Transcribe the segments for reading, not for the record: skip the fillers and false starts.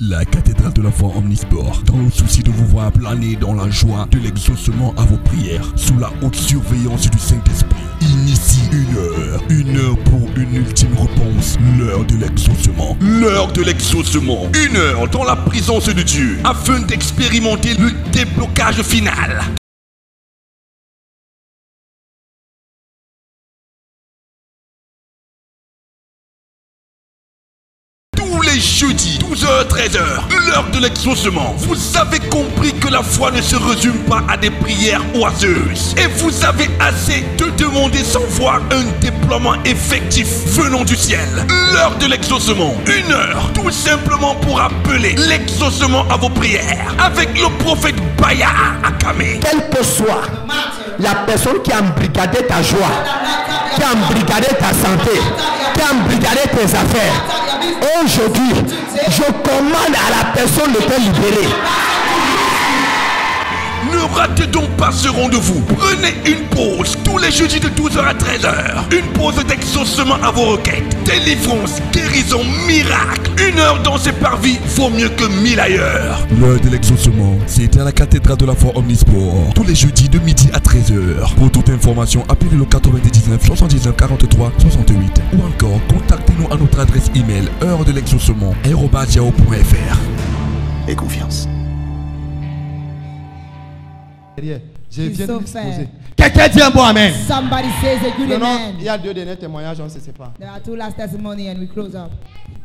La cathédrale de la foi Omnisport, dans le souci de vous voir planer dans la joie de l'exaucement à vos prières, sous la haute surveillance du Saint-Esprit, initie une heure pour une ultime réponse, l'heure de l'exaucement. L'heure de l'exaucement, 1 heure dans la présence de Dieu, afin d'expérimenter le déblocage final. Tous les jeudis, 12h-13h, l'heure de l'exaucement. Vous avez compris que la foi ne se résume pas à des prières oiseuses. Et vous avez assez de demander sans voir un déploiement effectif venant du ciel. L'heure de l'exaucement, 1 heure, tout simplement pour appeler l'exaucement à vos prières. Avec le prophète Baya Akame. Quelle que soit la personne qui a embrigadé ta joie, qui a embrigadé ta santé, qui a embrigadé tes affaires, aujourd'hui, je commande à la personne de te libérer. Ne ratez donc pas ce rendez-vous. Prenez une pause tous les jeudis de 12h à 13h. Une pause d'exaucement à vos requêtes. Délivrance, guérison, miracle. 1 heure dans ces parvis vaut mieux que 1000 ailleurs. L'heure de l'exaucement, c'était à la cathédrale de la foi Omnisport. Tous les jeudis de midi à 13h. Pour toute information, appelez le 99 79 43 68. Ou encore, contactez-nous à notre adresse email heure-de-l'exaucement@yahoo.fr. Et confiance. Je viens de l'exposer. Quelqu'un dit un bon amen. Somebody says a good amen. Il y a 2 derniers témoignages, on ne se sépare. There are 2 last testimony and we close up.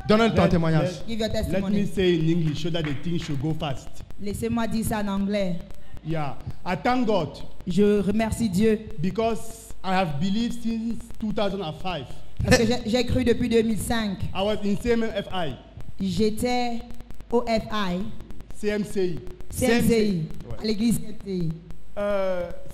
Donne ton témoignage. Give your Let me testimony. say in English so that the thing should go fast. Laissez-moi dire ça en anglais. Yeah, I thank God Je remercie Dieu because I have believed since 2005. parce que j'ai cru depuis 2005. I was in CMFI, J'étais au FI, CMCI. CMCI, à l'église CMCI.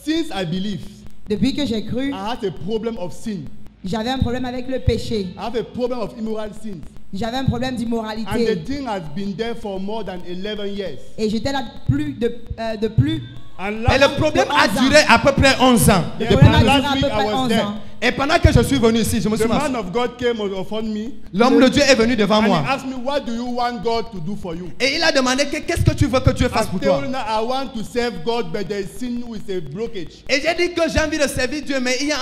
Since I believe, Depuis que j'ai cru, I had a problem of sin. j'avais un problème avec le péché. I have a problem of immoral sins. J'avais un problème And the d'immoralité. thing has been there for more than 11 years. Et j'étais là de plus. And Et le problème a duré à peu près 11 ans. yeah, Le problème a and duré last à week peu I près was 11 there. ans. Et pendant que je suis venu ici, je me suis The man assis. of God came upon me L'homme de Dieu est venu devant and he moi. asked me, what do you want God to do for you? Et il a demandé qu'est-ce que tu veux que Dieu I fasse pour toi. told him, I want to serve God, but there is sin with a blockage. Et j'ai dit que j'ai envie de servir Dieu, mais il y a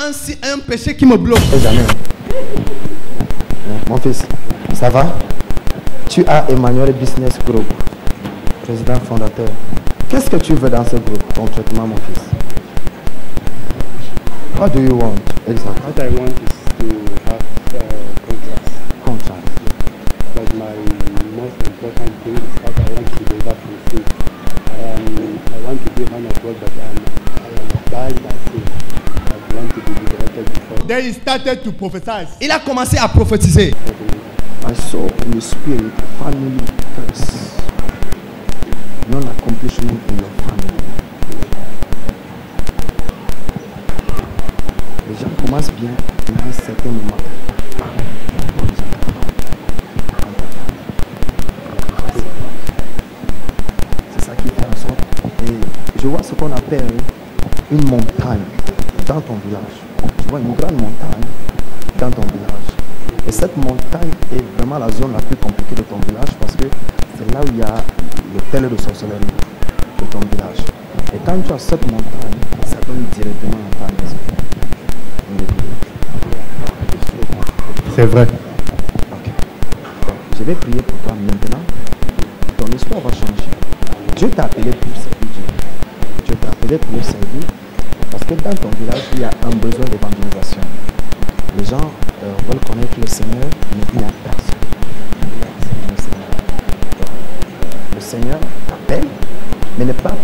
un péché qui me bloque. Jamais. Mon fils, ça va? Tu as Emmanuel Business Group, président fondateur. Qu'est-ce que tu veux dans ce groupe concrètement, mon fils? What do you want? Exactly. What I want is to have contracts. Contract. But my most important thing is that I want to deliver from sin. I want to be man of God, but I am bound by sin. I want to be liberated before. Then he started to prophesy. Il a commencé à prophétiser. I saw in the spirit family curse. Non-accomplishment in your family. Les gens commencent bien à un certain moment. C'est ça qui fait en sorte. Et je vois ce qu'on appelle une montagne dans ton village. Je vois une grande montagne dans ton village. Et cette montagne est vraiment la zone la plus compliquée de ton village parce que c'est là où il y a le tel de sorcellerie de ton village. Et quand tu as cette montagne, ça donne directement à ta maison. C'est vrai. Ok. Donc, je vais prier pour toi maintenant. Ton histoire va changer. Dieu t'a appelé pour servir Dieu. Dieu t'a appelé pour le servir parce que dans ton village, il y a un besoin d'évangélisation. Les gens veulent connaître le Seigneur, mais il n'y a personne. Le Seigneur t'appelle, mais ne pas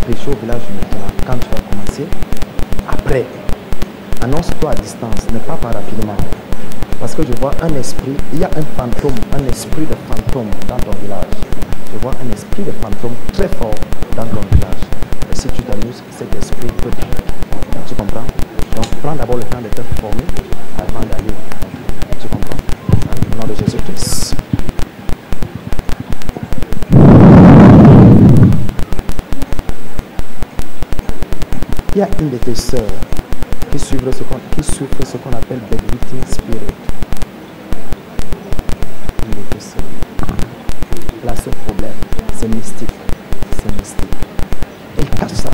prêcher au village maintenant quand tu vas commencer. Après, annonce-toi à distance, ne pas rapidement. Parce que je vois un esprit, il y a un fantôme, un esprit de fantôme dans ton village. Je vois un esprit de fantôme très fort dans ton village. Et si tu t'amuses, cet esprit peut t'aider. Tu comprends? Donc prends d'abord le temps de te former avant d'aller. Tu comprends? Au nom de Jésus-Christ. Il y a une de tes sœurs qui souffre ce qu'on appelle bedwetting spirit. Une de tes sœurs. La sœur problème. C'est mystique. C'est mystique. Elle cache ça,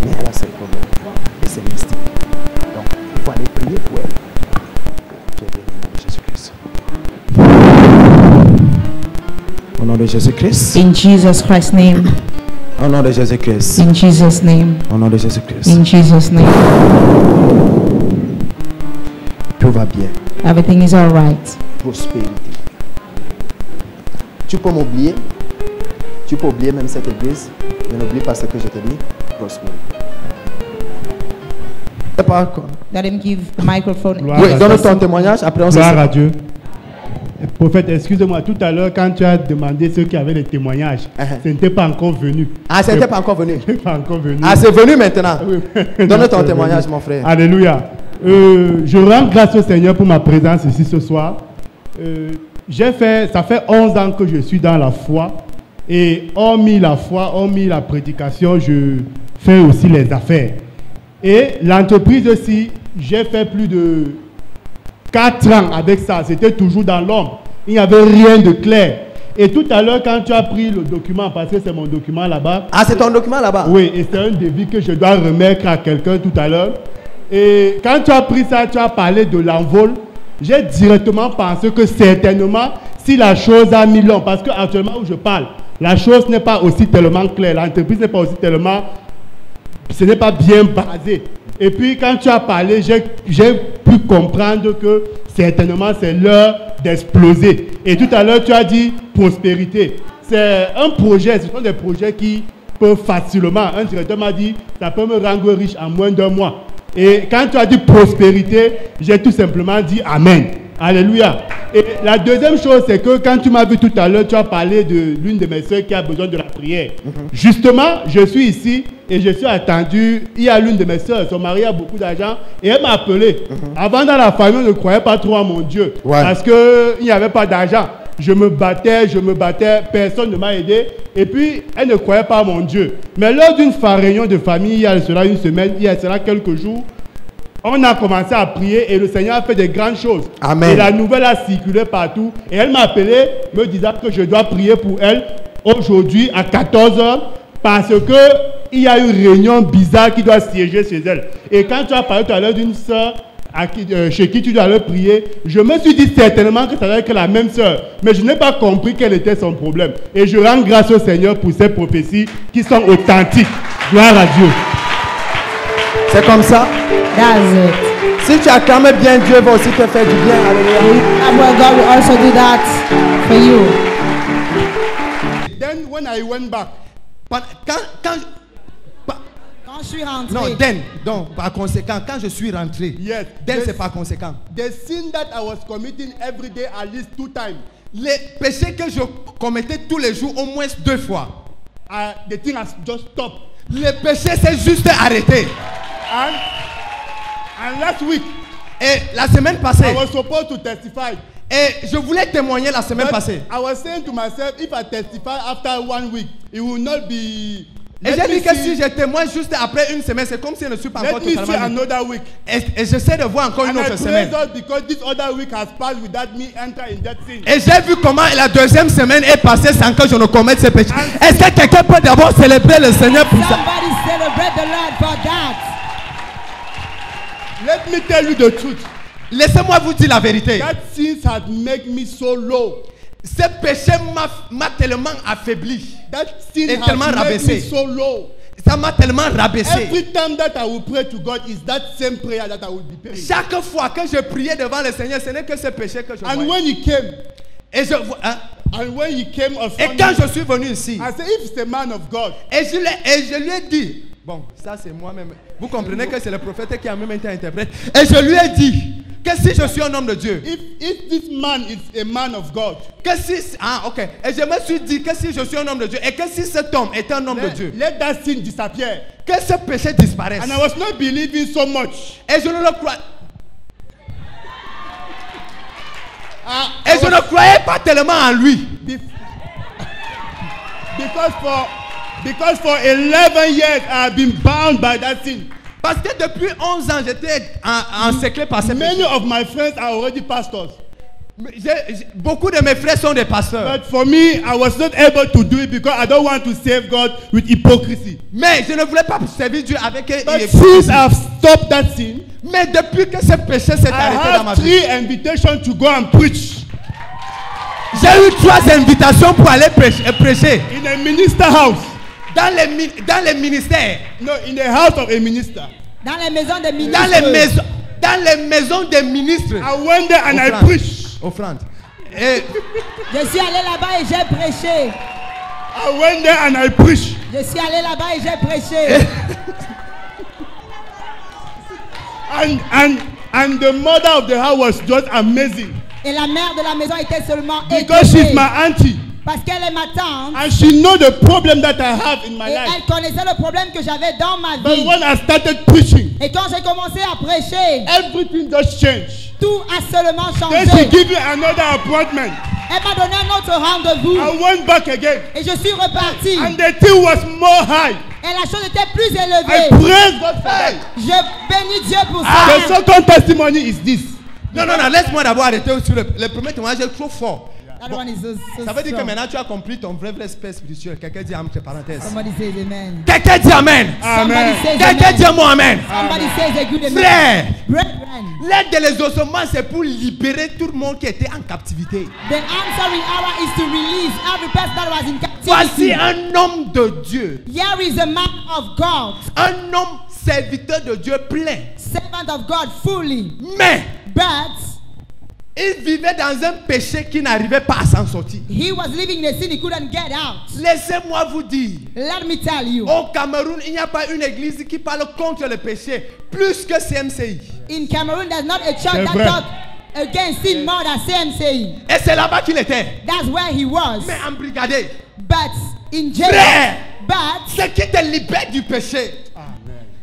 mais elle a ses problèmes. Et c'est mystique. Donc, il faut aller prier pour elle. Je vais bénir au nom de Jésus-Christ. Au nom de Jésus-Christ. In Jesus Christ's name. Au nom de Jésus-Christ. In Jesus' name. Au nom de Jésus-Christ. In Jesus' name. Tout va bien. Everything is all right. Prospérité. Tu peux m'oublier. Tu peux oublier même cette église. Mais n'oublie pas ce que je te dis. Prospérité. Let him give the microphone. Gloire Oui, à donne Dieu. ton témoignage. Après, on se Gloire à sépare. Dieu. Prophète, excusez-moi, tout à l'heure, quand tu as demandé ceux qui avaient les témoignages, ce n'était pas encore venu. Ah, ce n'était pas encore venu. Ce n'était pas encore venu. Ah, c'est venu maintenant. Oui. Donne ton C'est témoignage, venu. mon frère. Alléluia. Je rends grâce au Seigneur pour ma présence ici ce soir. Ça fait 11 ans que je suis dans la foi. Et hormis la foi, hormis la prédication, je fais aussi les affaires. Et l'entreprise aussi, j'ai fait plus de 4 ans avec ça. C'était toujours dans l'ombre. Il n'y avait rien de clair. Et tout à l'heure, quand tu as pris le document, parce que c'est mon document là-bas. Ah, c'est ton document là-bas? Oui, et c'est un devis que je dois remettre à quelqu'un tout à l'heure. Et quand tu as pris ça, tu as parlé de l'envol. J'ai directement pensé que certainement, si la chose a mis long, parce qu'actuellement où je parle, la chose n'est pas aussi tellement claire, l'entreprise n'est pas aussi tellement, ce n'est pas bien basé. Et puis quand tu as parlé, j'ai pu comprendre que certainement c'est l'heure d'exploser. Et tout à l'heure, tu as dit prospérité. C'est un projet, ce sont des projets qui peuvent facilement, un directeur m'a dit, ça peut me rendre riche en moins d'un mois. Et quand tu as dit prospérité, j'ai tout simplement dit Amen. Alléluia. Et la deuxième chose, c'est que quand tu m'as vu tout à l'heure, tu as parlé de l'une de mes soeurs qui a besoin de la prière. Justement, je suis ici et je suis attendu. Il y a l'une de mes soeurs, son mari a beaucoup d'argent et elle m'a appelé. Avant, dans la famille, on ne croyait pas trop à mon Dieu parce qu'il n'y avait pas d'argent. Je me battais, personne ne m'a aidé. Et puis, elle ne croyait pas à mon Dieu. Mais lors d'une réunion de famille, il y a cela une semaine, il y a cela quelques jours, on a commencé à prier et le Seigneur a fait de grandes choses. Amen. Et la nouvelle a circulé partout. Et elle m'a appelé, me disant que je dois prier pour elle aujourd'hui à 14h parce qu'il y a une réunion bizarre qui doit siéger chez elle. Et quand tu as parlé tout à l'heure d'une soeur chez qui tu dois aller prier, je me suis dit certainement que ça doit être la même soeur. Mais je n'ai pas compris quel était son problème. Et je rends grâce au Seigneur pour ces prophéties qui sont authentiques. Gloire à Dieu. C'est comme ça. That's it. Si tu acclames bien, Dieu va aussi te faire du bien. Alléluia. And well, God will also do that for you. Then when I went back, Quand Quand je suis rentré, non, donc par conséquent, quand je suis rentré, yes, c'est par conséquent. the sin that I was committing every day at least 2 times, Les péchés que je commettais tous les jours, au moins 2 fois. The thing has just stopped. Les péchés, c'est juste arrêté. And last week, Et la semaine passée, I was supposed to testify. et je voulais témoigner la semaine But passée. I was saying to myself, if I testify after 1 week, it will not be. Et j'ai dit que si je témoigne juste après une semaine, c'est comme si je ne suis pas encore Let me see totalement libre. another week. Et j'essaie de voir encore une And I autre semaine. praise God because this other week has passed without me entering in that sin. Et j'ai vu comment la deuxième semaine est passée sans que je ne commette ces péchés. Est-ce que quelqu'un peut d'abord célébrer le Seigneur pour ça? somebody celebrate the Lord for that. Let me tell you the truth. Laissez-moi vous dire la vérité. That sin has made me so low. Ce péché m'a tellement affaibli. That sin Et has tellement made rabaissé. me so low. Ça m'a tellement rabaissé. Every time that I will pray to God is that same prayer that I will be praying. Chaque fois que je priais devant le Seigneur, ce n'est que ce péché que je And voyais. when he came, Et je vois, hein? and when he came upon Et quand je suis venu ici, I said, if it's a man of God, et je lui ai dit, bon, ça c'est moi-même. Vous comprenez que c'est le prophète qui a même été interprète. Et je lui ai dit que si je suis un homme de Dieu, if this man is a man of God, que si, ok. Et je me suis dit que si je suis un homme de Dieu et que si cet homme est un homme de Dieu, let that sin disappear. que ce péché disparaisse. And I was not believing so much. Et je ne le crois. I Et je was- ne croyais pas tellement en lui. Because for 11 years I have been bound by that sin. Parce que depuis 11 ans, j'étais encerclé par ces Many péchés. of my friends are already pastors. Beaucoup de mes frères sont des pasteurs. But for me, I was not able to do it because I don't want to serve God with hypocrisy. Mais je ne voulais pas servir Dieu avec But hypocrisie. since I've stopped that sin, Mais depuis que ce péché s'est I arrêté dans ma have vie, 3 invitations to go and preach j'ai eu 3 invitations pour aller prêcher in a minister house. dans les ministères, No, in the house of a minister. Dans les maisons des ministres. dans les maisons des ministres. I went there and I Offrande. preached. Offrande. Et Je suis allé là-bas et j'ai prêché. I went there and I preached. Je suis allé là-bas et j'ai prêché. And the mother of the house was just amazing Et la mère de la maison était seulement because she's étonnée. my auntie Parce qu'elle est ma tante. and she know the problem that I have in my Et life. elle connaissait le problème que j'avais dans ma But vie. when I started preaching, Et quand j'ai commencé à prêcher, everything just changed. tout a seulement Then she changé. gave me another appointment. Elle m'a donné un autre rendez-vous. I went back again, Et je suis reparti. and the thing was more high. Et la chose était plus I élevée. praise God for that. Je bénis Dieu pour The ça. second testimony is this. non, laisse-moi d'abord arrêter sur le premier témoignage est trop fort. That one is so Ça veut dire que strong. maintenant tu as compris ton vrai aspect spirituel. Quelqu'un dit entre parenthèses. Somebody says amen. Quelqu'un dit amen. Somebody Amen. says Quelqu'un dit amen. moi amen. Somebody says a good amen. Frère, Brethren, l'aide de l'exaucement c'est pour libérer tout le monde qui était en captivité. the answering hour is to release every person that was in Voici captivity. un homme de Dieu, Here is a man of God, un homme serviteur de Dieu plein. servant of God fully, Mais but il vivait dans un péché qui n'arrivait pas à s'en sortir. he was living in a sin he couldn't get out. Laissez-moi vous dire, Let me tell you, au Cameroun, il n'y a pas une église qui parle contre le péché plus que CMCI. in Cameroon there's not a church C'est that vrai. talks against sin more than CMCI. Et c'est là-bas qu'il était. That's where he was. Mais embrigadé. But in jail, Frère, but ce qui te libère du péché,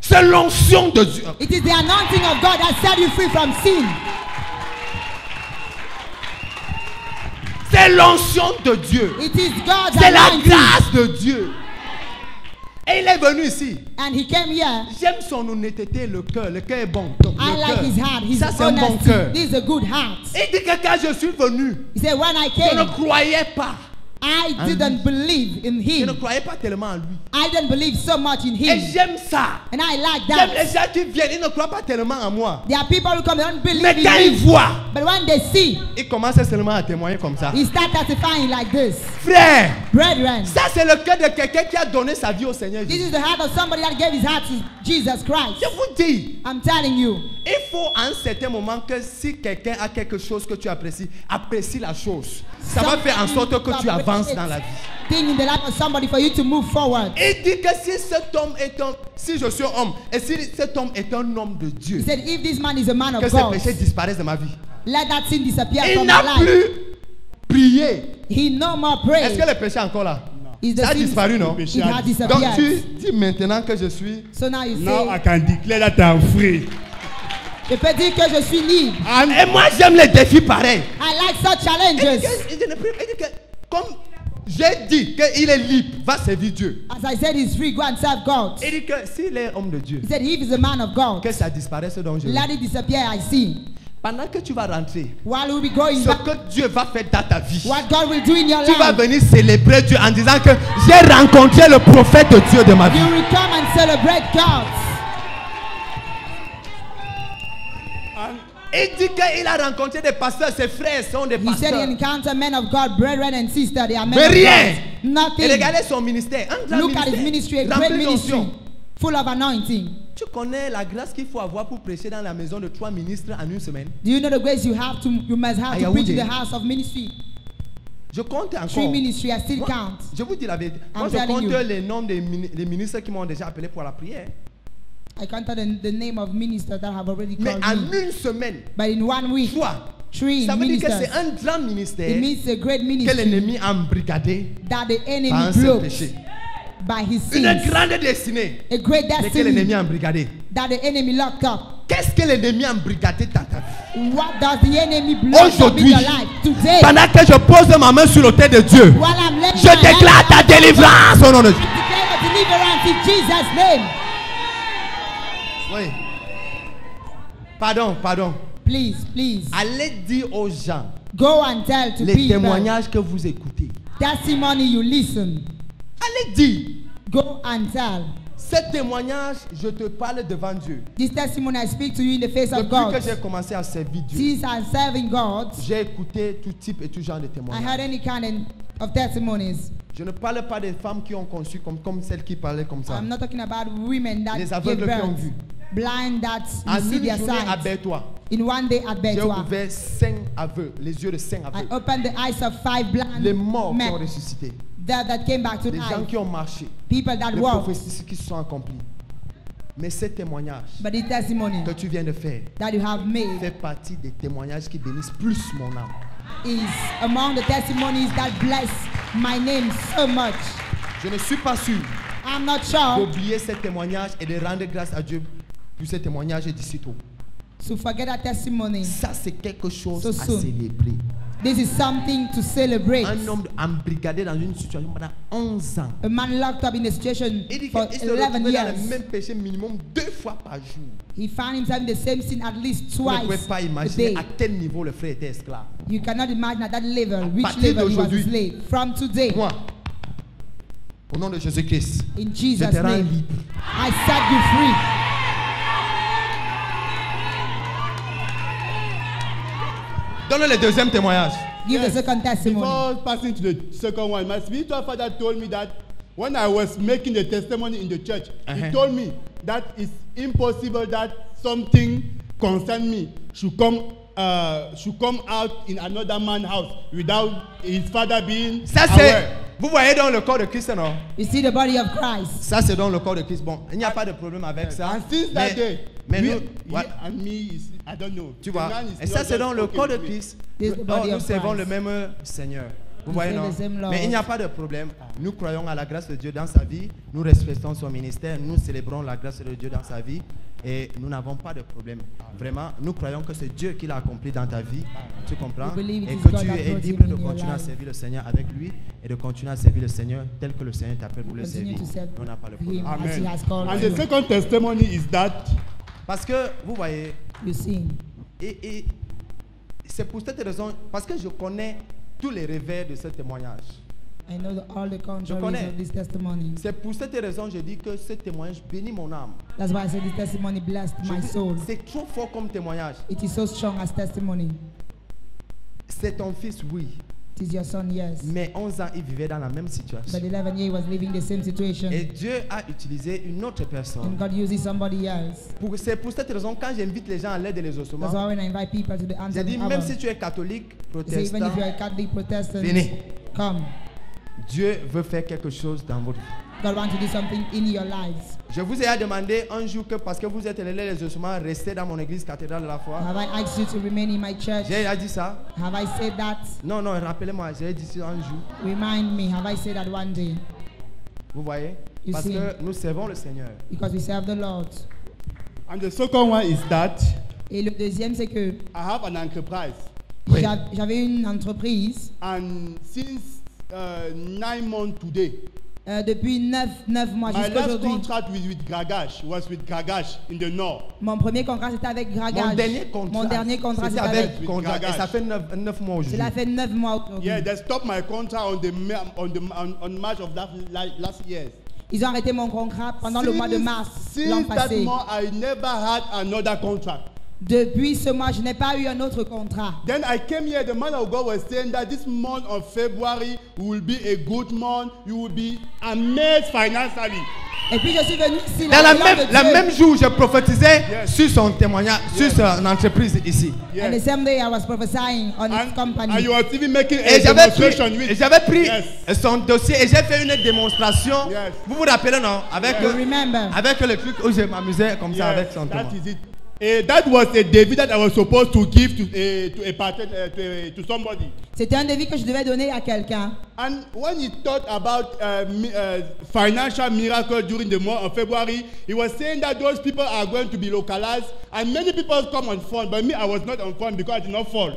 c'est l'onction de Dieu. it is the anointing of God that set you free from sin. C'est l'onction de Dieu. It is God's C'est la anointing. grâce de Dieu. Et il est venu ici. And he came here. J'aime son honnêteté, le cœur. Le cœur est bon. Donc, I le like cœur. his heart, his Ça, c'est un bon honesty. cœur. This is a good heart. Il dit que quand je suis venu, He said, when I je ne came, croyais pas. I didn't believe in Je ne him. croyais pas tellement en lui. I didn't believe so much in Et him. j'aime ça. And I like J'aime les that. gens qui viennent, ils ne croient pas tellement en moi. There are people who come, they don't believe Mais quand ils in me. voient, But when they see, ils commencent seulement à témoigner comme ça. he start testifying like this. Frère, Brethren, ça c'est le cœur de quelqu'un qui a donné sa vie au Seigneur this Jésus. is the heart of somebody that gave his heart to Jesus Christ. Je vous dis, I'm telling you, il faut à un certain moment que si quelqu'un a quelque chose que tu apprécies, apprécie la chose. Ça va faire en sorte que tu avances dans la vie. thing in the life of somebody for you to move forward. Il dit que si cet homme est un, si je suis homme, et si cet homme est un homme de Dieu, He said, if this man is a man que of ces God, péchés disparaissent de ma vie. let that sin disappear Il from my n'a life. plus prié. He no more Est-ce prays. que le péché est encore là? Is the Ça a sin- disparu, non? Le It péché a has disparu. Donc disappeared. tu dis maintenant que je suis. So now you Now I say, can declare that I'm free. je peux dire que je suis libre. Et moi j'aime les défis pareils. I like such Il dit challenges. que- il dit que comme j'ai dit qu'il est libre, va servir Dieu. As I said, he's free, go and serve God. Il dit que s'il est homme de Dieu, He said, if he's a man of God, que ça disparaisse dont je veux. let it disappear, I see. Pendant que tu vas rentrer, While we'll be going ce back, que Dieu va faire dans ta vie, what God will do in your tu vas life, venir célébrer Dieu en disant que j'ai rencontré le prophète de Dieu de ma vie. you will come and celebrate God. Il dit qu'il a rencontré des pasteurs, ses frères sont des He said pasteurs. he encountered men of God, brethren and sisters. They are men Mais of rien. God. Nothing. Et regardez son ministère. Un grand Look at his ministry, a great rempli ministry, d'onction. full of anointing. Tu connais la grâce qu'il faut avoir pour prêcher dans la maison de 3 ministres en une semaine? Do you know the grace you must have to preach in the house of ministry? Je compte 3 encore. ministry, I still Moi, count. je vous dis la vérité. Moi, I'm je telling compte you. les noms des ministres qui m'ont déjà appelé pour la prière. I counted the name of ministers that have already Mais called en me. une semaine, But in 1 week, 3. 3 Ça veut dire que ministers. c'est un grand ministère It means a great que ministry l'ennemi a embrigadé that the enemy par un seul broke péché. by his Une sins. grande destinée A great mais que l'ennemi destiny a embrigadé. that the enemy locked up. Qu'est-ce que l'ennemi a embrigadé dans ta vie? What does the enemy block up in Aujourd'hui, your life today? pendant que je pose ma main sur l'autel de Dieu, While I'm laying je my hand déclare ta on God, délivrance au nom de I Dieu. declare your deliverance in Jesus' name. Oui. Pardon. Please, please. Allez dire aux gens Go and tell to Les people. témoignages que vous écoutez. Testimony you listen. Allez dire. Go and tell. Ce témoignage, je te parle devant Dieu. This testimony I speak to you in the face of Depuis God. que j'ai commencé à servir Dieu, Since I'm serving God, j'ai écouté tout type et tout genre de I témoignages. heard any kind of testimonies. Je ne parle pas des femmes qui ont conçu comme celles qui parlaient comme ça. I'm not talking about women that Les give aveugles qui ont birth, vu. blind that En you see une their journée à sight. Bertois, In one day at j'ai Betwa, ouvert 5 aveugles, les yeux de 5 I aveugles. opened the eyes of 5 blind Les morts qui ont men ressuscité. that came back to Les gens life. qui ont marché. People that Les walked. prophéties qui se sont accomplies. Mais ces témoignages But the testimony que tu viens de faire that you have made fait partie des témoignages qui bénissent plus mon âme. is among the testimonies that bless my name so much. Je ne suis pas sûr I'm not sure d'oublier ces témoignages et de rendre grâce à Dieu pour ces témoignages d'ici tôt. to forget that testimony. Ça, c'est quelque chose So à soon. célébrer. This is something to celebrate. Un homme embrigadé dans une situation pendant 11 ans. A man locked up in a situation Il dit for qu'il se 11 retrouvait dans le years. même péché minimum 2 fois par jour. He found himself in the same sin at least Vous ne pouvez twice pas a imaginer day. à quel niveau le frère était esclave. You cannot imagine at that level, which partir level he was a d'aujourd'hui, slave. From today, Moi, au nom de Jésus-Christ, in je Jesus' te rends name, libre. I set you free. Donne le deuxième témoignage. Give Yes. the second testimony. Before passing to the second one, my spiritual father told me that when I was making the testimony in the church, he told me that it's impossible that something concern me should come out in another man's house without his father being Ça, aware. c'est. Vous voyez dans le corps de Christ, non? You see the body of Christ. Ça, c'est dans le corps de Christ. Bon, il n'y a pas de problème avec ça. And since that day, mais we- nous, he ouais, and me, is, I don't know. tu The vois, man is et ça, not c'est dans just le okay corps de with me. Christ. This is the body Nous of servons Christ. le même Seigneur. Vous We voyez, serve non? the same Lord. Mais il n'y a pas de problème. Nous croyons à la grâce de Dieu dans sa vie. Nous respectons son ministère. Nous célébrons la grâce de Dieu dans sa vie. Et nous n'avons pas de problème. Vraiment, nous croyons que c'est Dieu qui l'a accompli dans ta vie. Tu comprends? We believe it Et is que God tu that es brought libre him de in your continuer à life. servir le Seigneur avec lui et de continuer à servir le Seigneur tel que le Seigneur t'appelle pour le Continue servir. to serve On n'a pas le him problème. as he Amen. has called And you. the second testimony is that Parce que, vous voyez, You see, et c'est pour cette raison, parce que je connais tous les revers de ce témoignage. I know all the contraries connais. of this testimony. C'est pour cette raison que je dis que ce témoignage bénit mon âme. That's why I said this testimony blessed Je my dis- soul. C'est trop fort comme témoignage. It is so strong as testimony. C'est ton fils, oui. It is your son, yes. Mais 11 ans, il vivait dans la même situation. But 11 years he was living the same situation. Et Dieu a utilisé une autre And personne. God uses somebody else. C'est pour cette raison, quand j'invite les gens à l'aide des That's ossements, why when I invite people to the answer j'ai dit, hour, même si tu es catholique, I say, even protestant, if you are a Catholic Protestant, venez. come. Dieu veut faire quelque chose dans votre vie. God wants to do something in your lives. Je vous ai demandé un jour que parce que vous êtes allés les ossements, restez dans mon église cathédrale de la foi. Have I asked you to remain in my church? J'ai dit ça? Have I said that? Non, non, rappelez-moi, j'ai dit ça un jour. Remind me. Have I said that one day? Vous voyez? You Parce see. que nous servons le Seigneur. Because we serve the Lord. and the second one is that Et le deuxième, c'est que I have an enterprise, Oui. j'avais une entreprise and since 9 months today, depuis 9 mois my jusqu'à last aujourd'hui. contract with Gragash was with Gragash in the north. Mon premier contrat, c'était avec Gragage. Mon dernier contrat, Mon dernier contrat, c'était c'était avec avec... contrat. Et Gragage. ça fait 9 mois aujourd'hui. Cela fait 9 mois aujourd'hui. Yeah, they stopped my contract on March of last year. Ils ont arrêté mon contrat pendant le mois de mars l'an Since that passé. month, I never had another contract. Depuis ce mois, je n'ai pas eu un autre contrat. Then I came here, the man of God was saying that this month of February will be a good month. You will be amazed financially. Et puis je suis venu ici. Dans la même jour, je prophétisais Yes. sur son témoignage, sur son entreprise ici. And the same day I was prophesying on his And company. you was even making a Et j'avais pris Yes. son dossier et j'ai fait une démonstration. Yes. Vous vous rappelez, non? Avec, You remember? avec le truc où je m'amusais comme ça avec Yes, son that témoignage. is it. That was a David that I was supposed to give to somebody. C'était un devis que je devais donner à quelqu'un. And when he thought about financial miracle during the month of February, he was saying that those people are going to be localized, and many people come on phone, but me, I was not on phone because I did not fall.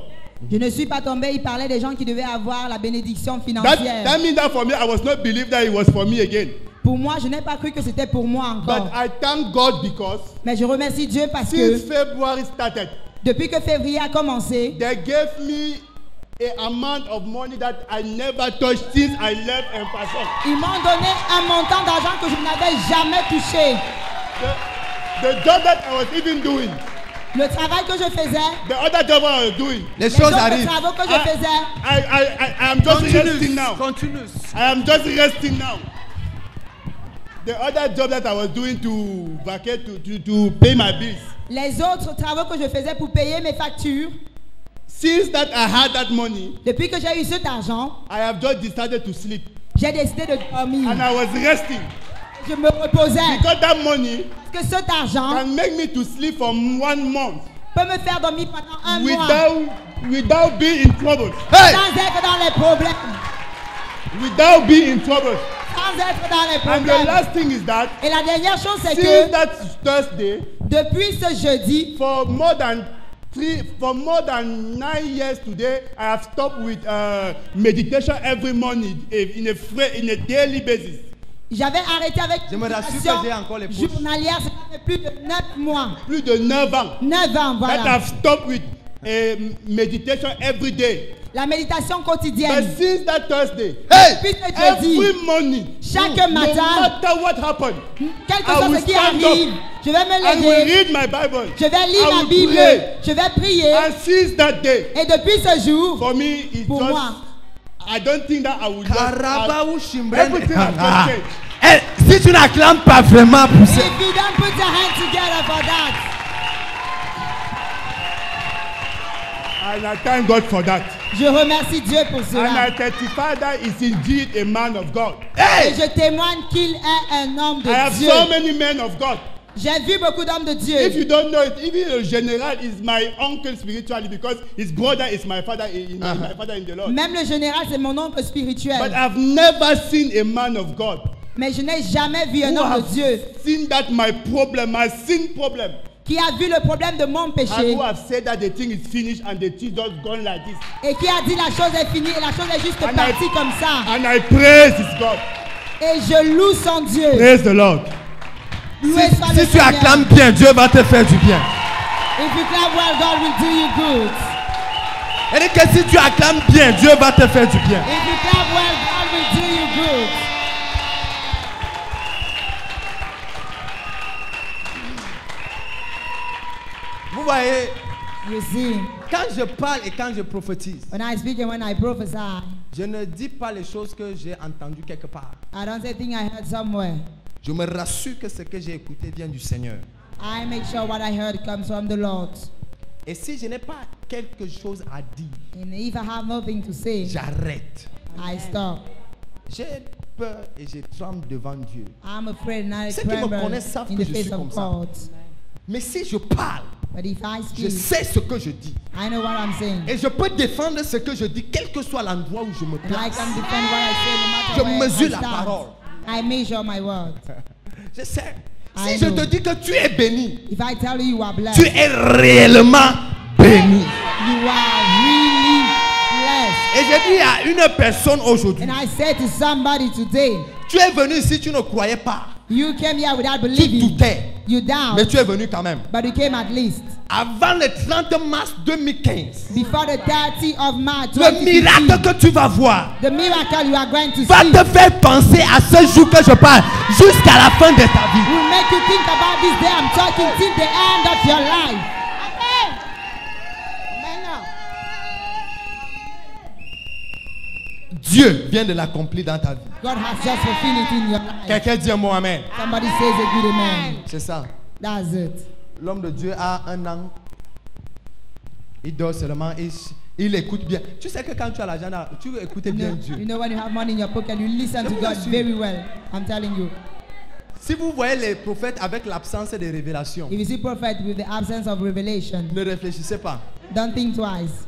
Je ne suis pas tombé. Il parlait des gens qui devaient avoir la bénédiction financière. That means that for me, I was not believe that it was for me again. Pour moi, je n'ai pas cru que c'était pour moi encore. But I thank God because Mais je remercie Dieu parce since que February started, depuis que février a commencé, they gave me an amount of money that I never touched since I left Infrason. Ils m'ont donné un montant d'argent que je n'avais jamais touché. The job that I was even doing, Le travail que je faisais, the other job I was doing, Les les choses autres arrivent. travaux que je faisais, I am just resting now. Continue. I am just resting now. The other job that I was doing to vacate, to pay my bills. les autres travaux que je faisais pour payer mes factures, Since that I had that money, depuis que j'ai eu cet argent, I have just decided to sleep. j'ai décidé de dormir. And I was resting. Je me reposais. Because that money Parce que cet argent can make me to sleep for 1 month peut me faire dormir pendant un mois without being in trouble. Hey! sans être dans les problèmes. Without being in trouble. Sans être dans les And the problèmes. last thing is that Et la dernière chose, c'est since que that Thursday, depuis ce jeudi, for more than 9 years today, I have stopped with meditation every morning in a daily basis. j'avais arrêté avec Je me rassure méditation que j'ai encore les poches. journalière. Ça fait plus de 9 mois. Plus de 9 ans 9 ans, that voilà. I've stopped with meditation every day. La méditation But quotidienne. since that Thursday, Depuis ce jeudi, every morning, chaque no matin, matter what happened, quel que I soit will ce qui stand arrive, up. je vais me I will lever, read my Bible. je vais lire I la will Bible, pray. je vais prier. And since that day, Et depuis ce jour, for me, it's pour just, moi, I don't think that I will Karabaou just, Shimbrene. everything has just changed. Eh, si tu n'acclames pas vraiment pour ça. if you don't put your hands together for that, And I thank God for that. je remercie Dieu pour And cela. I testify that he's indeed a man of God. Et je témoigne qu'il est un homme I have de Dieu. so many men of God. J'ai vu beaucoup d'hommes de If Dieu. you don't know it, even a general is my uncle spiritually because his brother is my father my father in the Lord. Même le général, c'est mon oncle But spirituel. I've never seen a man of God Mais je n'ai jamais vu un who homme de have Dieu seen that my sin problem, qui a vu le problème de mon and péché who have said that the thing is finished and the thing just gone like this. et qui a dit la chose est finie et la chose est juste And partie comme ça. And I praise his God. Et je loue son Dieu. Praise the Lord. Loué soit le Si tu Seigneur. acclames bien, Dieu va te faire du bien. If you clap well, God will do you good. Et que si tu acclames bien, Dieu va te faire du bien. If you clap well, God will do you good. Vous voyez, You see, quand je parle et quand je prophétise, when I speak and when I prophesy, je ne dis pas les choses que j'ai entendues quelque part. I don't say things I heard somewhere. Je me rassure que ce que j'ai écouté vient du Seigneur. I make sure what I heard comes from the Lord. Et si je n'ai pas quelque chose à dire, And if I have nothing to say, j'arrête. I stop. J'ai peur et je tremble devant Dieu. I'm afraid and I Ceux qui me tremble connaissent savent in que the je face suis of comme ça. God. Mais si je parle, But if I je speak, sais ce que je dis. I know what I'm saying. Et je peux défendre ce que je dis, quel que soit l'endroit où je me And I place. can defend what I say no matter Je where mesure I la stand. parole. I measure my word. Je sais. I Si je know. te dis que tu es béni, If I tell you you are blessed, tu es réellement béni. you are really blessed. Et je dis à une personne aujourd'hui, And I said to somebody today, tu es venu ici, tu ne croyais pas. you came here without Tu believing. doutais. You doubt, Mais tu es venu quand même. but you came at least. Avant le 30 mars 2015, Before the 30th of March le miracle 2015, que tu vas voir the miracle you are going to va see te faire penser à ce jour que je parle jusqu'à la fin de ta vie. will make you think about this day I'm talking till the end of your life. Dieu vient de l'accomplir dans ta vie. God has just fulfilled it in your life. Quelqu'un dit un mot amen. Somebody says a good amen. C'est ça. That's it. L'homme de Dieu a 1 an. Il dort seulement et il écoute bien. Tu sais que quand tu as l'argent, tu veux écouter bien You Dieu. know when you have money in your pocket, you listen to God very well. I'm telling you. Si vous voyez les prophètes avec l'absence de révélation, If you see prophet with the absence of revelation, ne réfléchissez pas. don't think twice.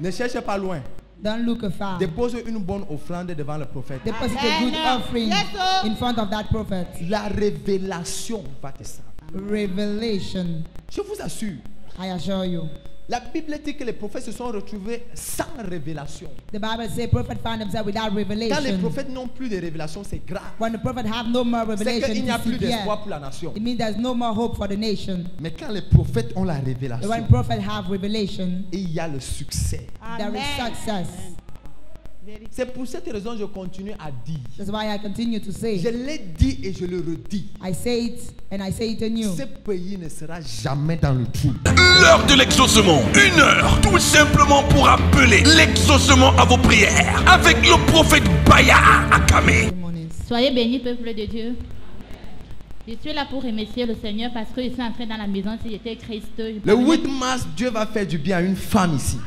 Ne cherchez pas loin. Don't look afar. Dépose une bonne offrande devant le prophète. Deposit a good offering in front of that prophet. La révélation va te servir. Revelation. Je vous assure, I assure you. La Bible dit que les prophètes se sont retrouvés sans révélation. The Bible says prophets find themselves without Quand les revelation. prophètes n'ont plus de révélation, c'est grave. When the prophets have no more C'est revelation, qu'il n'y a it's plus severe. d'espoir pour la nation. It means there's no more hope for the nation. Mais quand les prophètes ont la But révélation, when prophets have revelation, il y a le succès. there is success. C'est pour cette raison que je continue à dire. That's why I continue to say. Je l'ai dit et je le redis. I say it and I say it anew. Ce pays ne sera jamais dans le trou. L'heure de l'exaucement. 1 heure, tout simplement pour appeler l'exaucement à vos prières. Avec le prophète Baya Akame. Soyez bénis, peuple de Dieu. Je suis là pour remercier le Seigneur parce que je suis entré dans la maison si j'étais Christ. Le 8 mars, Dieu va faire du bien à une femme ici.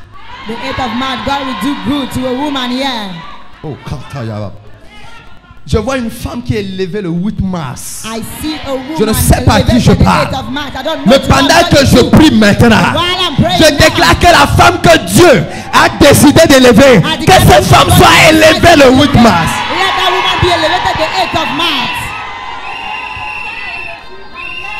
The 8th of March, God will do good to a woman here. Oh, Katayaba. Je vois une femme qui est levée le 8 mars. I see a woman Je ne sais pas à qui je elevated the parle. 8th of March. I don't know Mais to pendant what que God je will do. prie maintenant, While I'm praying je now, déclare que la femme que Dieu a décidé d'élever, I que declare cette that femme God soit has élevée decided le to 8 mars. Let that woman be elevated the 8th of March.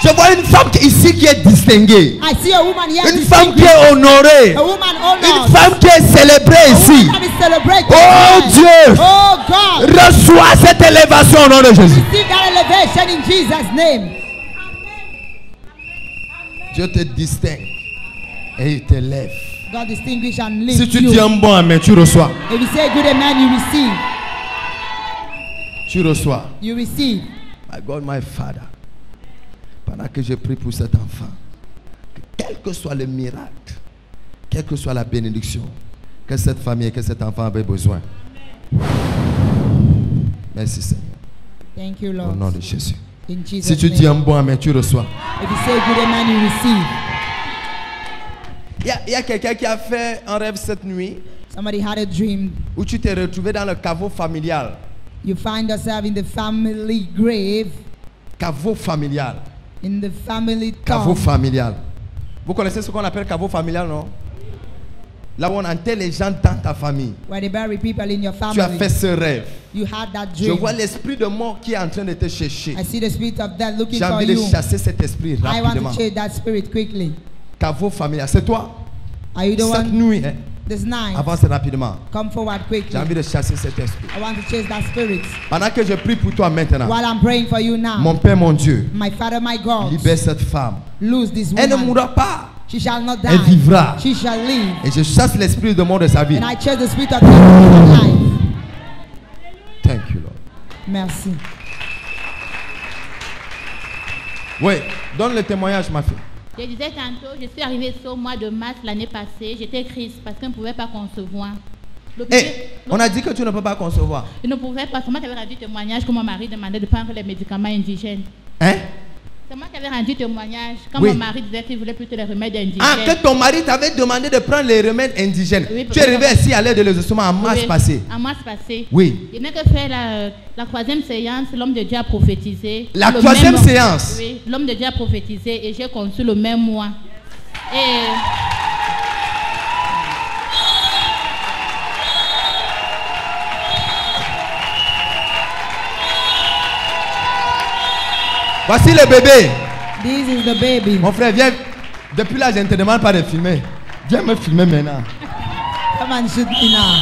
Je vois une femme ici qui est distinguée. I see a woman here. Une femme qui est honorée. A woman honored. Une femme qui est célébrée A ici. woman that is celebrated. Oh Dieu, Oh God. reçois cette élévation au nom de Jésus. Receive that elevation in Jesus' name. Dieu te distingue et il t'élève. God distinguish and lift Si tu you. dis un bon amen, tu reçois. If you say good amen, you receive. Tu reçois. You receive. My God, my Father. Pendant que je prie pour cet enfant, que quel que soit le miracle, quelle que soit la bénédiction que cette famille, que cet enfant avait besoin. Merci Seigneur. Thank you, Au Lord. nom de Jésus. In Jesus' Si tu name. dis un bon amen, tu reçois. If you say good amen, you receive. Il y a quelqu'un qui a fait un rêve cette nuit Somebody had a dream. où tu t'es retrouvé dans le caveau familial. You find yourself in the family grave, Caveau familial. in the family Caveau tomb. familial. Vous connaissez ce qu'on appelle caveau familial, non? Là où on enterre les gens dans ta famille. Where they bury people in your Tu as fait family. ce rêve. You had that Je dream. vois l'esprit de mort qui est en train de te chercher. I see the spirit of death looking J'ai for envie de you. chasser cet esprit I want rapidement. to chase that spirit quickly. Caveau familial, c'est toi? Are you the Cette one? nuit, hein, This night. avance rapidement. Come forward quickly. J'ai envie de chasser cet esprit. I want to chase that spirit. Pendant que je prie pour toi maintenant, While I'm praying for you now. mon Père, mon Dieu, My Father, my God. libère cette femme. Lose this Elle ne woman. mourra pas. She shall not die. Elle vivra. She shall live. Et je chasse l'esprit de mort de sa vie. And I chase the spirit of death in her life. Thank you, Lord. Merci. Oui, donne le témoignage, ma fille. Je disais tantôt, je suis arrivée au mois de mars l'année passée. J'étais Christ parce qu'on ne pouvait pas concevoir. Le Eh, bébé- on a dit que tu ne peux pas concevoir. Je ne pouvais pas. C'est moi qui avais rendu témoignage que mon mari demandait de prendre les médicaments indigènes. Hein? C'est moi qui avais rendu témoignage quand Oui. mon mari disait qu'il voulait plutôt les remèdes indigènes. Ah, que ton mari t'avait demandé de prendre les remèdes indigènes. Oui, Tu es arrivé ici à l'aide de l'exaucement en mars Oui, passé. En mars passé. Oui. Il n'a que fait la troisième séance, l'homme de Dieu a prophétisé. La Le troisième même- séance? Oui, l'homme de Dieu a prophétisé et j'ai conçu le même mois. Et Voici le bébé. This is the baby. Mon frère, viens. Depuis là, je ne te demande pas de filmer. Viens me filmer maintenant. Come and shoot me now.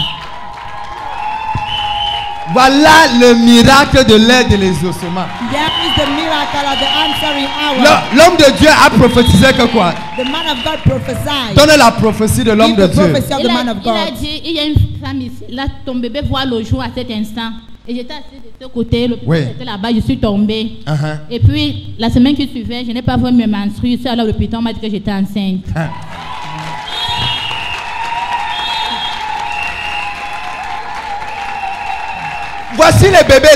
Voilà le miracle de l'aide de l'exaucement. There is the miracle of the answering hour. L'homme de Dieu a prophétisé que quoi? The man of God prophesied. Donne la prophétie de l'homme Give de the Dieu. prophecy of the man of il a God. dit, il y a une femme ici, là, ton bébé voit le jour à cet instant. Et j'étais assise de ce côté, le bébé Oui. était là-bas, je suis tombée. Uh-huh. Et puis, la semaine qui suivait, je n'ai pas vu mes menstrues. Je suis allée à l'hôpital, on m'a dit que j'étais enceinte. Hein. Voici le bébé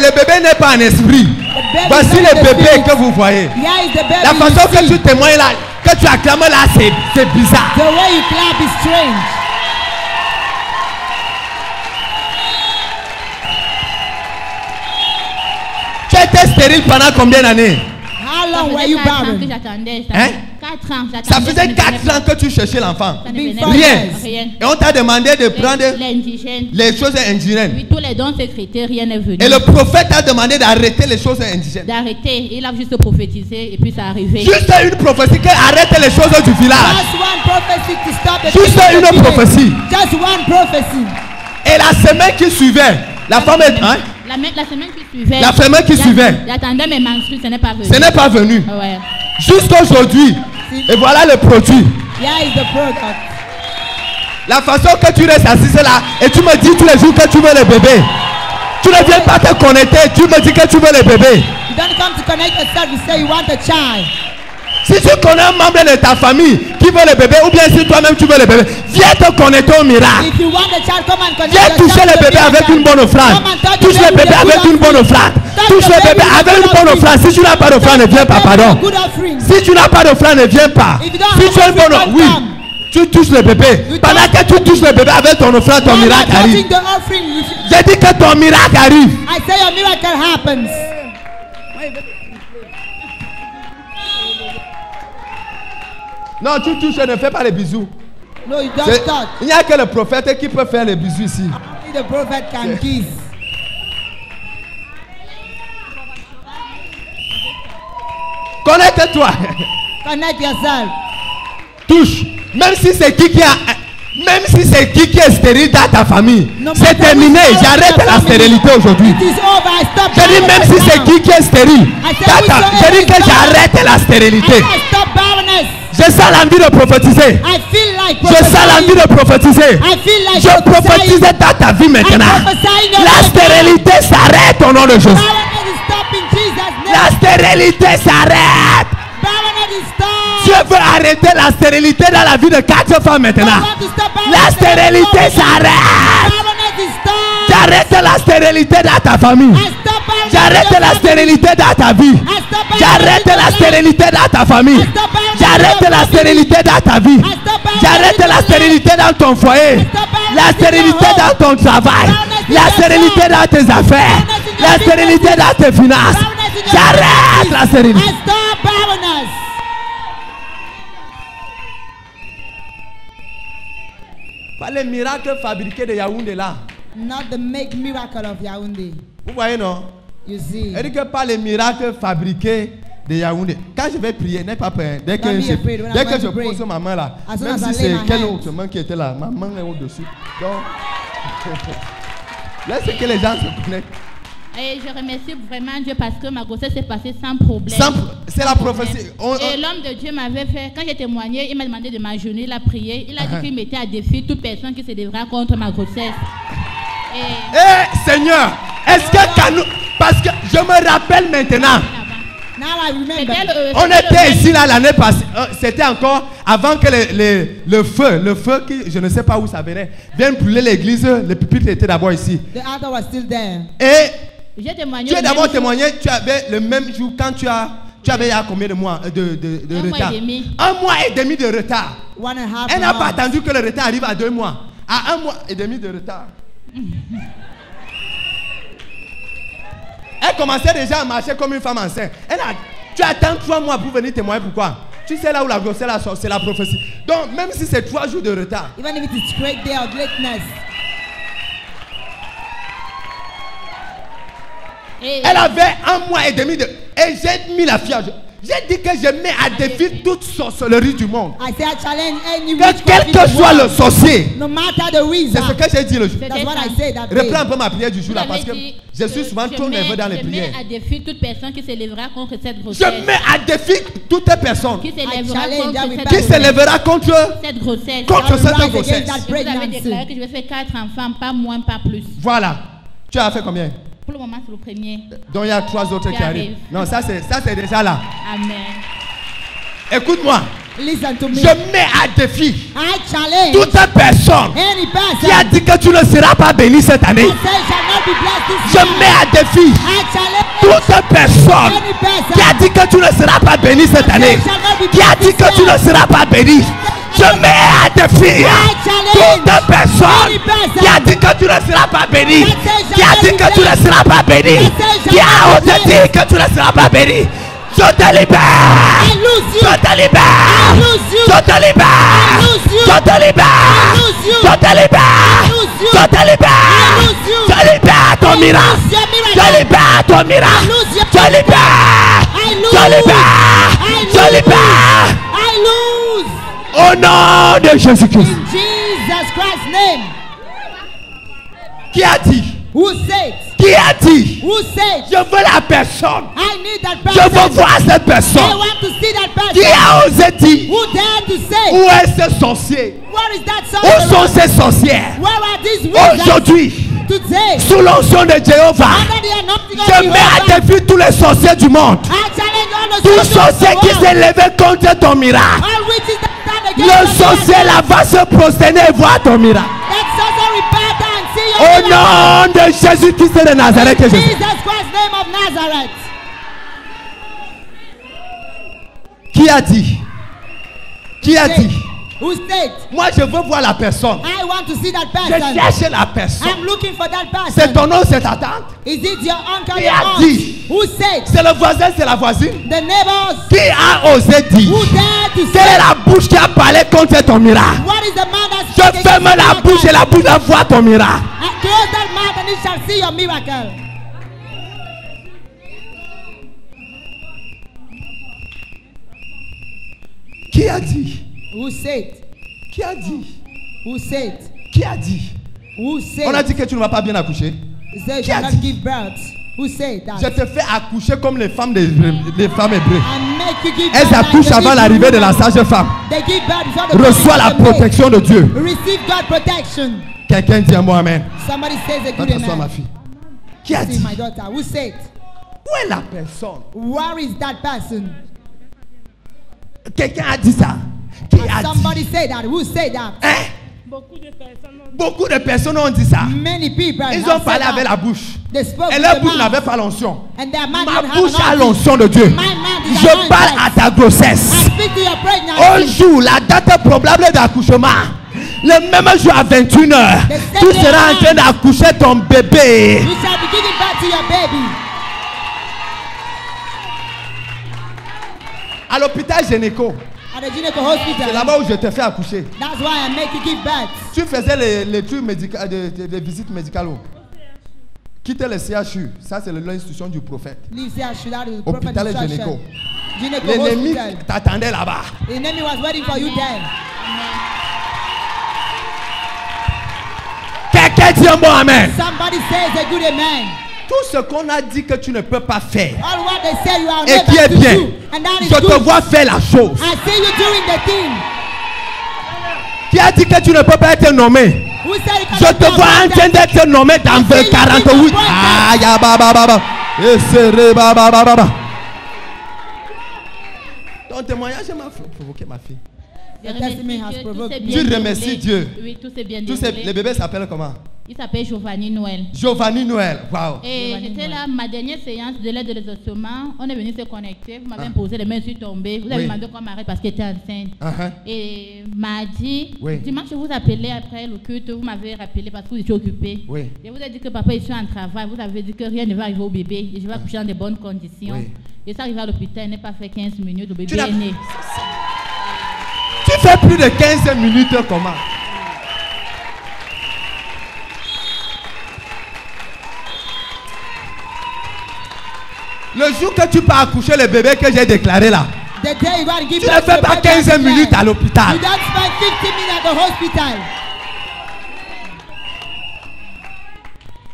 n'est pas un esprit. baby Voici is le the bébé spirit. que vous voyez. Here is the baby. La façon you que see. tu témoignes là, que tu acclames là, c'est bizarre. The way you clap is strange. Tu étais stérile pendant combien d'années? How Ça long were faisait you 4 ans que barren? j'attendais. Hein? 4 4 ans. Ça faisait 4 ans que tu cherchais l'enfant. Ça ne venait Rien. pas. Rien. Et on t'a demandé de prendre L'indigène. les choses indigènes. Oui, tous les dons secrétaires, rien n'est venu. Et le prophète a demandé d'arrêter les choses indigènes. D'arrêter. Il a juste prophétisé et puis ça arrivé. Juste une prophétie qui arrête les choses du village. Just one prophecy to stop the Juste things of the une village. prophétie. Just one prophecy. Et la semaine qui suivait, la femme est... Hein? La semaine qui suivait. La semaine qui suivait. J'attendais mes menstrues, ce n'est pas venu. Ce n'est pas venu. Ouais. Jusqu'à aujourd'hui. Et voilà le produit. Here is the product. La façon que tu restes assis là et tu me dis tous les jours que tu veux le bébé. Tu ne viens pas te connecter, tu me dis que tu veux le bébé. You don't come to connect yourself, you say you want a child. Si tu connais un membre de ta famille qui veut le bébé, ou bien si toi-même tu veux le bébé, viens te connecter au miracle. If you want a child, come and connect Viens yourself toucher to le the bébé avec miracle. une bonne offrande. Come and touch Touche the le bébé with a avec good une bonne offrande. Touche le bébé avec une bonne offrande. Si tu n'as pas d'offrande, ne viens pas, pardon. Good offering. Si tu n'as pas d'offrande, ne viens pas. If you don't Si have tu as une bonne offering, oui, come. tu touches le bébé. You Pendant que tu touches le bébé avec ton offrande, ton While miracle you're arrive. touching the offering, J'ai dit que ton miracle arrive. I say your miracle happens. Non, tu touches et ne fais pas les bisous. No, you C'est- just touch. Il n'y a que le prophète qui peut faire les bisous ici. Only the prophet can kiss. Connecte-toi. Connect yourself. Touche. Même si c'est qui a... Même si c'est qui est stérile dans ta famille, No c'est matter terminé. which one J'arrête of your la family. stérilité aujourd'hui. It is over. I stop Je dis même si barrenness c'est now. qui est stérile. Je dis que j'arrête la stérilité. I stop barrenness. Je sens l'envie de prophétiser. I feel like Je sens l'envie de prophétiser. I feel like Je prophétise dans ta vie maintenant. I prophesy in your La life stérilité s'arrête au nom de Jésus. Barrenness is stopping Jesus' name. La stérilité s'arrête. Barrenness is stopped. Dieu veut arrêter la stérilité dans la vie de 4 femmes maintenant. I want to stop La barrenness. stérilité s'arrête. Barrenness is stopped. J'arrête la stérilité dans ta famille. I stop barrenness. J'arrête la stérilité dans ta vie. J'arrête la stérilité dans ta famille. J'arrête la stérilité dans ta vie. J'arrête la stérilité dans ton foyer. La stérilité dans ton travail. La stérilité dans tes affaires. La stérilité dans tes finances. J'arrête la stérilité. I stop barrenness. Pas les miracles fabriqués de Yaoundé là. Not the make miracle of Yaoundé. Vous voyez non? You see. Elle dit que pas les miracles fabriqués de Yaoundé. Quand je vais prier, n'aie pas peur. Dès que Don't be je, afraid when dès I'm que going je to pray. pose ma main là, As soon même as si I lay c'est my quelle hands. autre main qui était là, ma main est au-dessus. Donc, laisse que les gens se connectent. Et je remercie vraiment Dieu parce que ma grossesse s'est passée sans problème. C'est la prophétie. Et l'homme de Dieu m'avait fait, quand j'ai témoigné, il m'a demandé de m'agenouiller, il a prié. Il a dit qu'il mettait à défi toute personne qui se lèvera contre ma grossesse. Eh Seigneur, est-ce que quand nous... Parce que je me rappelle maintenant. Now I remember. On était ici là l'année passée. C'était encore avant que le feu qui, je ne sais pas où ça venait, vienne brûler l'église. Le pupitre était d'abord ici. The altar was still there. Et j'ai témoigné. Tu as d'abord témoigné, tu avais le même jour quand tu avais il y a combien de mois de retard? 1 mois et demi. 1 mois et demi de retard. 1.5 Elle n'a pas months. attendu que le retard arrive à 2 mois. À 1 mois et demi de retard. Elle commençait déjà à marcher comme une femme enceinte. Tu attends 3 mois pour venir témoigner. Pourquoi? Tu sais là où la grossesse c'est la prophétie. Donc même si c'est 3 jours de retard. Even if it is great day of lateness. Elle avait 1 mois et demi de... Et j'ai mis la fille à... J'ai dit que je mets à défi toute sorcellerie du monde. I say I challenge any Que quel que soit le sorcier. No matter the C'est wizard. ce que j'ai dit le jour. That's what I say that day. Reprends un peu ma prière du jour là parce que je suis souvent trop nerveux dans les prières. Je mets à défi toute personne qui se lèvera contre cette grossesse. Je mets à défi toute personne Qui se lèvera contre cette qui se lèvera contre cette grossesse. Contre cette grossesse. Je vous avais déclaré que je vais faire 4 enfants, pas moins, pas plus. Voilà. Tu as fait combien? Pour le moment, c'est le premier. Donc il y a 3 autres qui arrivent. arrive. Non, ça c'est déjà là. Amen. Écoute-moi. Listen to me. Je mets à défi I challenge toute personne any person qui a dit que tu ne seras pas béni cette année. who says shall not be blessed this Je year. mets à défi I challenge toute personne any person qui a dit que tu ne seras pas béni cette année. Qui a dit que tu ne seras pas béni. Je mets à défi toute personne qui a dit que tu ne seras pas béni. Qui a dit que tu ne seras pas béni. Qui a osé dire que tu ne seras pas béni. Je Je te libère. I lose you. Je te libère. I lose you. Je te libère. I lose you. Je te libère. I lose you. Je te libère. I lose you. Je te libère. I lose you. Je libère ton I miracle. lose your miracle. Je libère ton I miracle. lose your Je libère. I lose. Je libère. I Je lose. libère. I lose. Au nom de Jésus-Christ. In Jesus Christ's name. Qui a dit? Who said? Qui a dit? Who said? Je veux la personne. I need that Je person. veux voir cette I personne. want to see that person. Qui a osé dire? Who dared to say? Où est ce sorcier? Where is that Où sont sorcerer? ces sorcières? Where are these wizards Aujourd'hui, today? sous l'onction de Jéhovah, Under the anointing of je mets à Jehovah, défi tous les sorciers du monde. I challenge all the Tout sorcerers of sorcier the qui world. s'est levé contre ton miracle. All witches that stand against Le your sorcier miracle. là va se prosterner et voir ton miracle. That sorcerer bow down and see your Au miracle. nom de Jésus-Christ de Nazareth que In je Jesus Christ's name of Nazareth. Qui a dit? Qui a dit? Who said? Moi je veux voir la personne. I want to see that Je person. cherche la personne. I'm looking for that C'est person. ton nom, c'est ta tante. Is it your uncle, Qui your a aunt? dit? Who said? C'est le voisin, c'est la voisine. The neighbors. Qui a osé dire? Who dared to Quelle est say? la bouche qui a parlé contre ton miracle? What is the man that Je spoke ferme against la your bouche et miracle? la bouche va voir ton miracle. Close that mouth and it shall see your miracle. Qui a dit? Who said? Qui a dit? Who said? Qui a dit? Who On a said? dit que tu ne vas pas bien accoucher. He said you Qui a shall dit? not give birth. Who said Je that? te fais accoucher comme les femmes hébreues. And make you give Elles birth like accouchent the avant Hebrew l'arrivée de la woman. sage-femme. They give birth before the Reçois la birth of the maid. protection de Dieu. Receive God protection. Quelqu'un dit un mot amen. Somebody says a Va good t'asseoir, ma amen. fille. Qui a See dit? my daughter. Who said? Où est la personne? Where is that person? Quelqu'un a dit ça. Qui a dit? Somebody say that. Who said that? Hein? Beaucoup de personnes ont dit ça. Many people. Ils have ont parlé said avec that. la bouche. They spoke Et with leur the bouche mouth. n'avait pas l'onction. And their mouth Ma don't have bouche a anointing. l'onction de Dieu. My mouth is Je anointed. parle à ta grossesse. I speak to your Un pregnancy. jour, la date probable d'accouchement, le même jour à 21h, tu seras en train d'accoucher ton bébé. You shall be giving birth to your baby. À l'hôpital gynéco, At the gyneco c'est hospital. là-bas où je te fais accoucher. That's why I make you give birth. Tu faisais les trucs médicaux, des visites médicales. Quitter le CHU, ça c'est l'institution du prophète. Leave here, should have the prophet Hôpital et instruction. gynéco. Gyneco L'ennemi hospital. t'attendait là-bas. The enemy was waiting for you there. Quelqu'un dit un bon amen. Somebody says a good amen. Tout ce qu'on a dit que tu ne peux pas faire All what they say you are et qui est unable to bien, do. And that is je te good. vois faire la chose. I see you doing the thing. Qui a dit que tu ne peux pas être nommé? Who said you Je cannot te be vois en train appointed? d'être nommé dans I see you 48. being appointed. Ah, ya ba ba ba ba. Et serré ba ba ba ba ba. Ton témoignage m'a provoqué ma fille. Je The remercie testimony has Dieu, tout provoked s'est me. bien Tu remercies déroulé. Dieu. Oui, tout s'est bien Tous ces, déroulé. les bébés s'appellent comment? Il s'appelle Giovanni Noël. Giovanni Noël. Waouh. Et Giovanni j'étais Noël. là, ma dernière séance de l'aide de l'exaucement. On est venu se connecter. Vous m'avez Ah. imposé les mains, je suis tombée. Vous avez Oui. demandé qu'on m'arrête parce qu'elle était enceinte. Uh-huh. Et mardi, Oui. dimanche, je vous appelais après le culte. Vous m'avez rappelé parce que vous étiez occupé. Oui. Je vous ai dit que papa, je suis en travail. Vous avez dit que rien ne va arriver au bébé. Et je vais accoucher dans de bonnes conditions. Oui. Et ça arrive à l'hôpital. Il n'est pas fait 15 minutes. Le bébé Tu n'as- est né. Tu fais plus de 15 minutes comment? Le jour que tu pars accoucher le bébé que j'ai déclaré là, The day you got to give tu ne birth to fais the pas baby 15 at the minutes time. à l'hôpital. You don't spend 15 minutes at the hospital.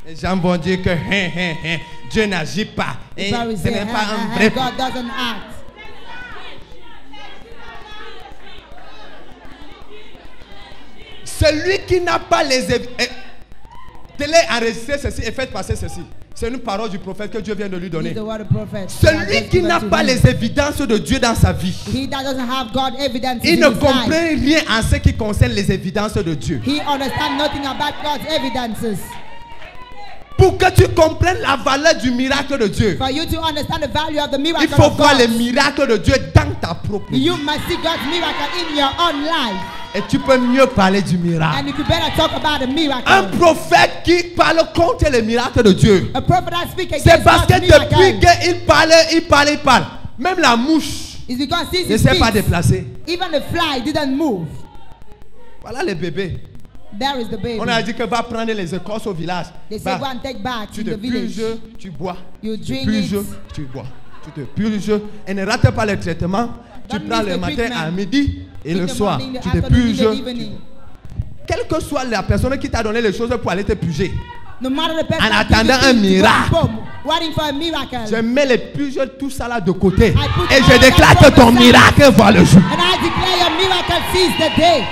Les gens vont dire que Dieu n'agit pas. Et People will ce say, n'est pas un "Hey, vrai. God doesn't act." Celui qui n'a pas les télé enregistré ceci et faites passer ceci. C'est une parole du prophète que Dieu vient de lui He's donner. the word of prophet. Celui qui n'a pas les évidences de Dieu dans sa vie, He that doesn't have God evidence il in ne his comprend life. rien en ce qui concerne les évidences de Dieu. He understands nothing about God's evidences. Pour que tu comprennes la valeur du miracle de Dieu, For you to understand the value of the miracle il faut of voir God, les miracles de Dieu dans ta propre vie. you must see God's miracle in your own life. Et tu peux mieux parler du miracle. And you could better talk about the miracle. Un prophète qui parle contre les miracles de Dieu, A prophet that speaks c'est against parce que God's depuis miracle. qu'il parle, Même la mouche It's because since ne he s'est pas speaks, déplacée. even the fly didn't move. Voilà les bébés. There is the baby. On a dit que va prendre les écorces au village. They say Va, go and take back tu in te the village. purges, tu bois. You Tu drink purges, it. tu bois. Tu te purges et ne rate pas le traitement. Tu Don't prends miss le the matin treatment. à midi et In le the soir. morning, the Tu te afternoon, in the purges. evening. Quelle que soit la personne qui t'a donné les choses pour aller te purger, No matter the person en that gives attendant you un things to go miracle, home, waiting for a miracle. je mets les purges, tout ça là de côté. put Et all je that déclare que ton aside. miracle voit le jour. And I declare your miracle sees the day.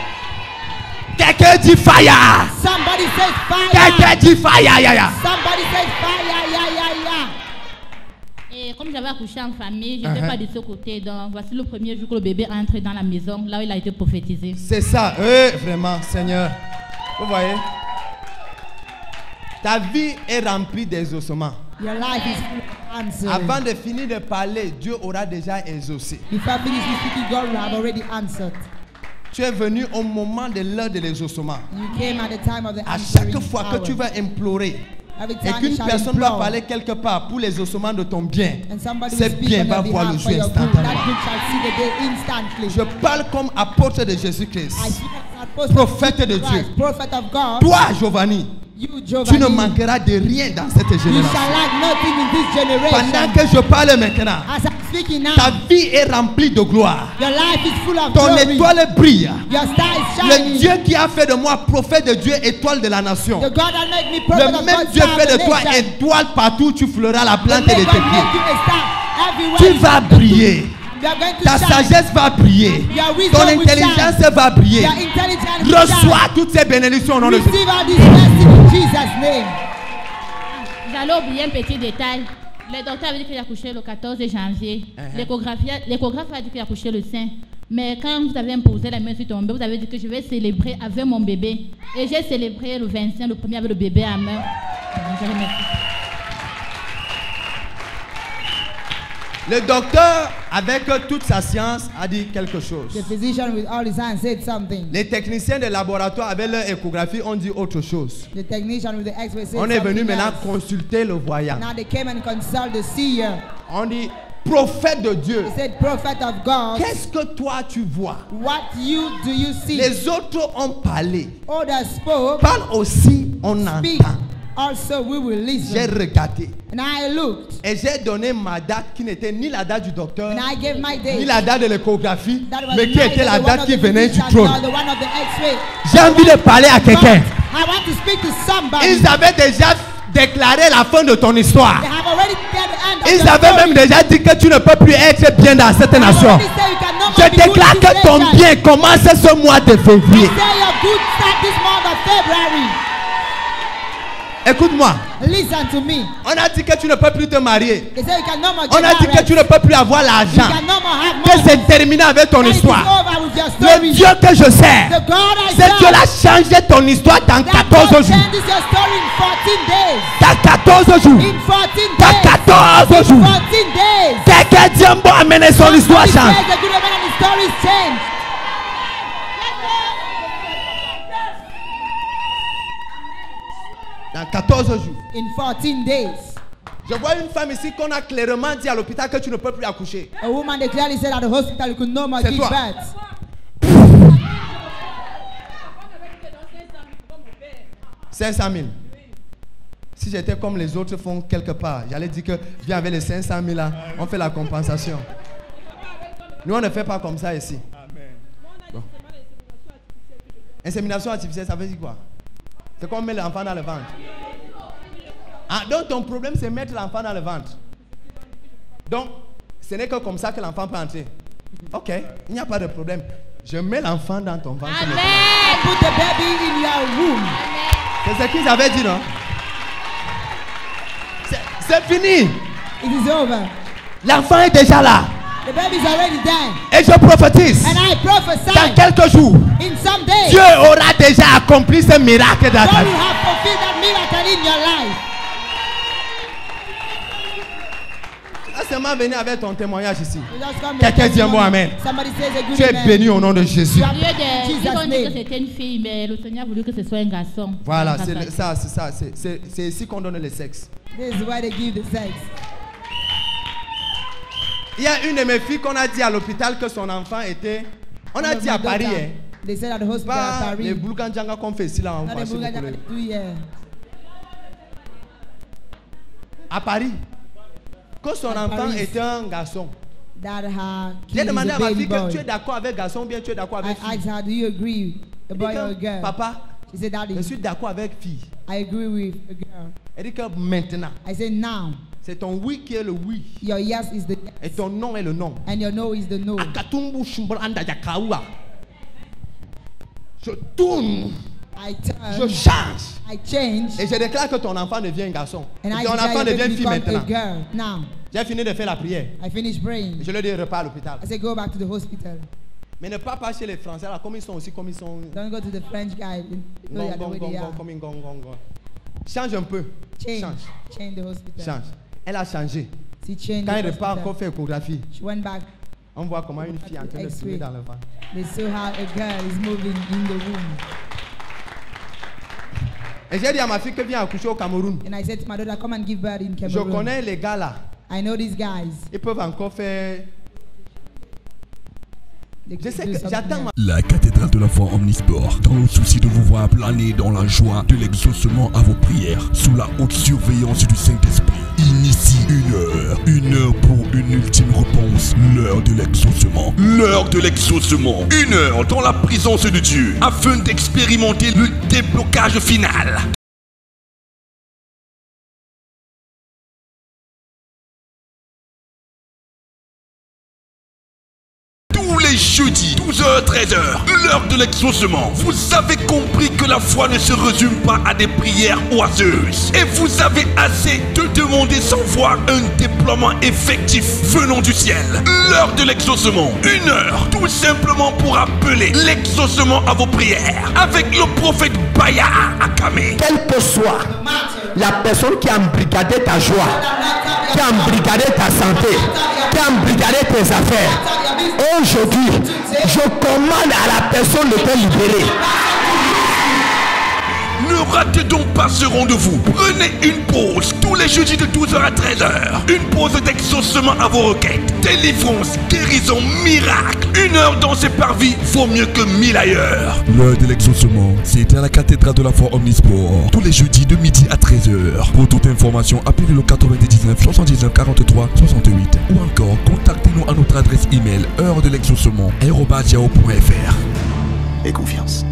Quelqu'un dit fire. Somebody says fire. Quelqu'un dit fire. Somebody says fire. Et comme j'avais accouché en famille, je n'étais pas de ce côté. Donc, voici le premier jour que le bébé est entré dans la maison, là où il a été prophétisé. C'est ça, vraiment, Seigneur. Vous voyez? Ta vie est remplie d'exaucements. Your life is full of answers. Avant de finir de parler, Dieu aura déjà exaucé. Before I finish speaking, God will have already answered. Tu es venu au moment de l'heure de l'exaucement. You came at the time of the À answering chaque fois que hour. tu vas implorer Every et time you qu'une shall personne va implore, parler quelque part pour l'exaucement de ton bien, and somebody ce will speak bien on va your voir le behalf jour for your good, instantanément. that good shall see the day instantly. Je parle comme apôtre de Jésus-Christ. I speak as an apostle Prophète of de Christ, Dieu. prophet of God. Toi, Giovanni, You, tu ne Giovanni, manqueras de rien dans cette you génération. shall lack nothing in this generation. Pendant que je parle maintenant, As I'm speaking now, ta vie est remplie de gloire. your life is full of Ton glory. étoile brille. Your star is Le shining. Dieu qui a fait de moi prophète de Dieu, étoile de la nation. The God that made me prophet Le of même God's Dieu star of fait the de toi nation. étoile partout, tu fleuras la The plante de Lord tes God made pieds. you a star everywhere. Tu you vas go. briller. You are going to Ta shine. sagesse va briller. Your wisdom Ton will intelligence shine. va briller. Your intelligence will Reçois shine. toutes ces bénédictions au nom de Jésus. Receive all these blessings in Jesus' name. J'allais oublier un petit détail. Le docteur avait dit qu'il a accouché le 14 janvier. L'échographe a dit qu'il a accouché le 5. Mais quand vous avez imposé la main sur ton bébé, vous avez dit que je vais célébrer avec mon bébé. Et j'ai célébré le 25, le premier avec le bébé à main. Je remercie. Le docteur, avec toute sa science, a dit quelque chose. The physician with all his hands said something. Les techniciens de laboratoire avec leur échographie ont dit autre chose. The technician with the X-ray said On est venu something maintenant else. consulter le voyant. Now they came and consulted the seer. On dit prophète de Dieu. They said, prophet of God, Qu'est-ce que toi tu vois? what do you see? Les autres ont parlé. Others spoke. Parle aussi, on Speak. entend. Also we will J'ai listen. regardé. And I looked. Et j'ai donné ma date qui n'était ni la date du docteur, And I gave my date. ni la date de l'échographie, That was mais the qui night était of la the one date of qui the venait du physician, trône. the one of the X-ray. J'ai envie de parler à quelqu'un. I want to speak to somebody. Ils avaient déjà déclaré la fin de ton histoire. They have already declared the end of Ils your avaient story. même déjà dit que tu ne peux plus être bien dans cette They have nation. already said you can no more Je be good déclare in que this ton nation. bien commence ce mois de février. Say your good start this month of February. Écoute-moi, Listen to me. on a dit que tu ne peux plus te marier. They say you can no more On get a dit que married. tu ne peux plus avoir You l'argent. can no more have Que money. c'est terminé avec ton That it is histoire. over with your Le story. Dieu que je sers, The God I c'est Dieu serve. a changé ton histoire dans That 14 God jours. changes your story in 14 days. Dans 14 jours. In 14 Dans days. 14 jours. 14 days. Quelqu'un dit un bon amen et son histoire Somebody change. says the good man and his story is changed. Dans 14 jours. In 14 days. Je vois une femme ici qu'on a clairement dit à l'hôpital que tu ne peux plus accoucher. A woman they clearly said at the hospital you could no more C'est give toi. birth. 500 000. Si j'étais comme les autres font quelque part, j'allais dire que viens avec les 500 000 là, on fait la compensation. Nous on ne fait pas comme ça ici. Bon. Insémination artificielle, ça veut dire quoi? C'est qu'on met l'enfant dans le ventre. Ah, donc ton problème c'est mettre l'enfant dans le ventre. Donc, ce n'est que comme ça que l'enfant peut entrer. Ok, il n'y a pas de problème. Je mets l'enfant dans ton ventre. Amen. I put the baby in your womb. C'est ce qu'ils avaient dit, non? C'est fini. It is over. L'enfant est déjà là. The baby is already there. Et je prophétise. And I prophesy Dans quelques jours, in some days Dieu aura déjà accompli ce miracle dans ta God vie. will have fulfilled that miracle in your life. Là, seulement venir avec ton témoignage ici. You just come Quelqu'un with dit un mot amen. Somebody says a good Tu es amen. béni au nom de Jésus. Au lieu de Jesus' ils ont dit que name. c'était une fille, mais le Seigneur a voulu que ce soit un garçon. Voilà, Donc, c'est ça, c'est ça. C'est ici qu'on donne le sexe. This is why they give the sex. Il y a une de mes filles qu'on a dit à l'hôpital que son enfant était... On a dit à Paris, hein. They said at the hospital at Pas Paris. les Bouloukandjanga qu'on fait ici là. Not the Bouloukandjanga they do here. À Paris. Que son À enfant Paris. était un garçon. That her kid J'ai is demandé a à ma baby fille que boy. tu es d'accord avec garçon ou bien tu es d'accord I avec fille. asked her, do you agree, a Elle dit boy or a que, girl? papa, She said, Daddy, je suis d'accord avec fille. I agree with a girl. Elle dit que maintenant, I said, now, c'est ton oui qui est le oui. your yes is the yes, Et ton non est le non. and your no is the no. Akatumbu shumbol anda yakaua. Je tourne, I je turn, change. I change, Et je déclare que ton enfant devient un garçon. and I Et ton declare enfant your devient baby fille become a maintenant. girl. Now, J'ai fini de faire la prière. I finish praying. Et je lui dis repars à l'hôpital. I said, go back to the hospital. Mais ne pas chez les Français là, comme ils sont aussi, comme ils sont. Don't go to the French guy. Know Gong, that the gong, way gong, they gong, are. comme ils gong, gong, gong. Change un peu. Change, Change. change the hospital. Change. Elle a changé. She changed Quand the elle repart hospital. encore faire échographie, She went back. on voit comment une fille est en train de se X-ray. dans le ventre. They saw how a girl is moving in the womb. Et j'ai dit à ma fille que viens accoucher au Cameroun. And I said to my daughter, come and give birth in Je Cameroon. connais les gars là. I know these guys. Ils peuvent encore faire. They Je could sais do que something j'attends else. ma. La cathédrale de la foi omnisport, dans le souci de vous voir planer dans la joie de l'exaucement à vos prières, sous la haute surveillance du Saint-Esprit. Initie une heure pour une ultime réponse, l'heure de l'exaucement. L'heure de l'exaucement, 1 heure dans la présence de Dieu, afin d'expérimenter le déblocage final. Tous les jeudis, 12h-13h, l'heure de l'exaucement. Vous avez compris que la foi ne se résume pas à des prières oiseuses. Et vous avez assez de demander sans voir un déploiement effectif venant du ciel. L'heure de l'exaucement. 1 heure, tout simplement pour appeler l'exaucement à vos prières. Avec le prophète Baya Akame. Quelle que soit la personne qui a embrigadé ta joie, qui a embrigadé ta santé, qui a embrigadé tes affaires, aujourd'hui, je commande à la personne de te libérer. Ne ratez donc pas ce rendez-vous. Prenez une pause tous les jeudis de 12h à 13h. Une pause d'exaucement à vos requêtes. Délivrance, guérison, miracle. 1 heure dans ces parvis vaut mieux que 1000 ailleurs. L'heure de l'exaucement, c'est à la cathédrale de la foi omnisport. Tous les jeudis de midi à 13h. Pour toute information, appelez le 99 79 43 68. Ou encore, contactez-nous à notre adresse email heure de l'exaucement @yahoo.fr. Et confiance.